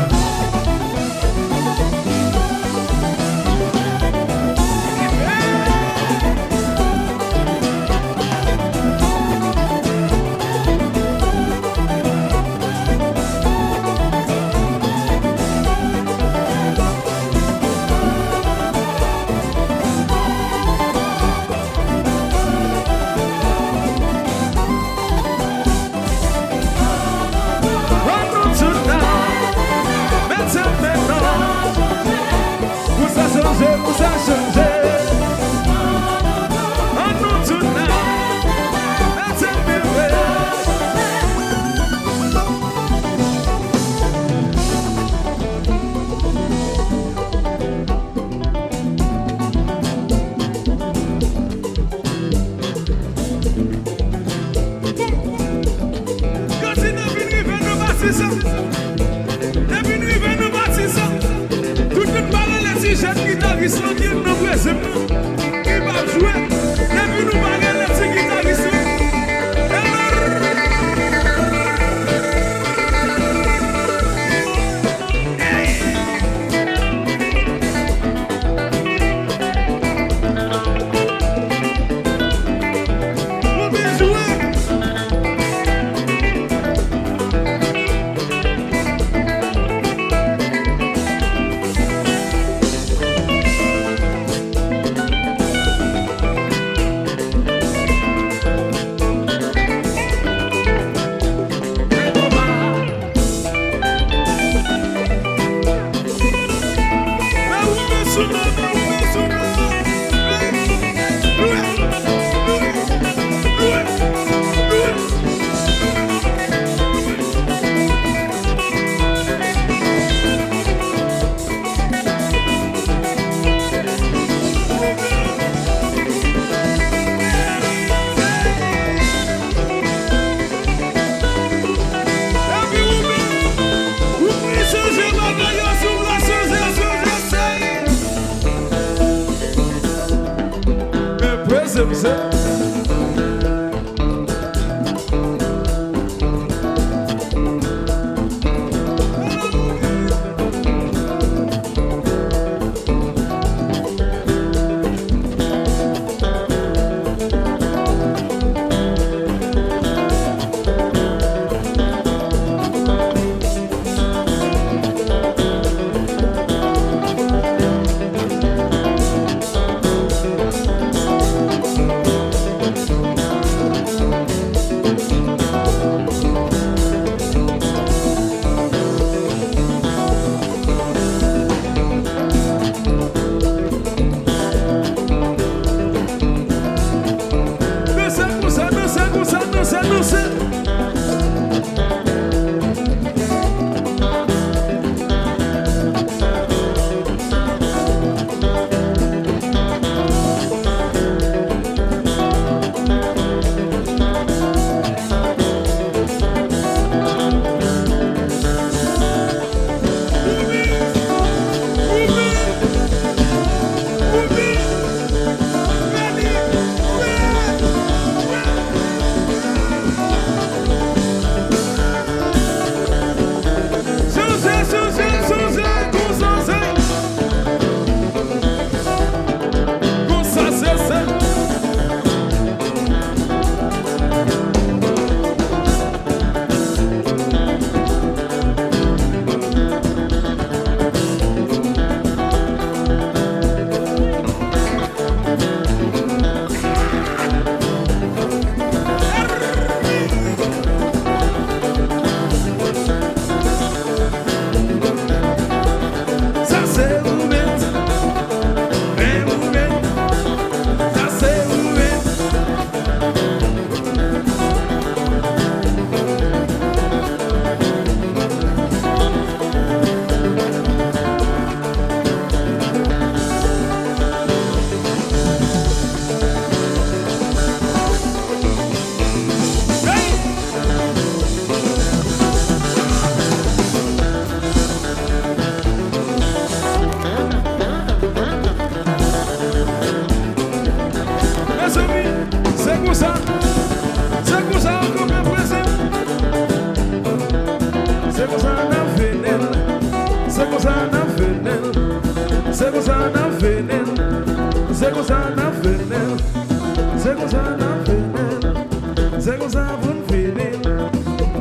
[SPEAKER 3] ça n'a fait. C'est comme ça pour nous finir.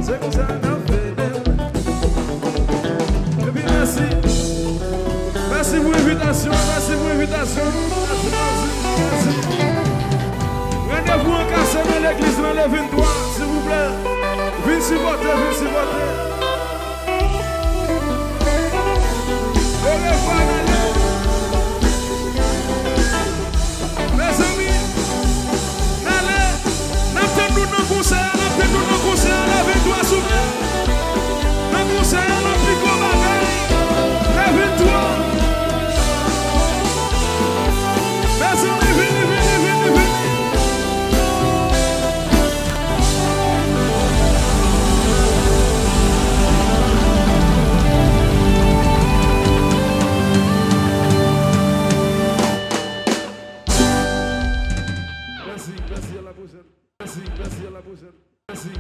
[SPEAKER 3] C'est comme ça n'a fait. Et puis merci. Merci pour l'invitation. Merci pour l'invitation. Merci. Rendez-vous en casse dans l'église dans le 23.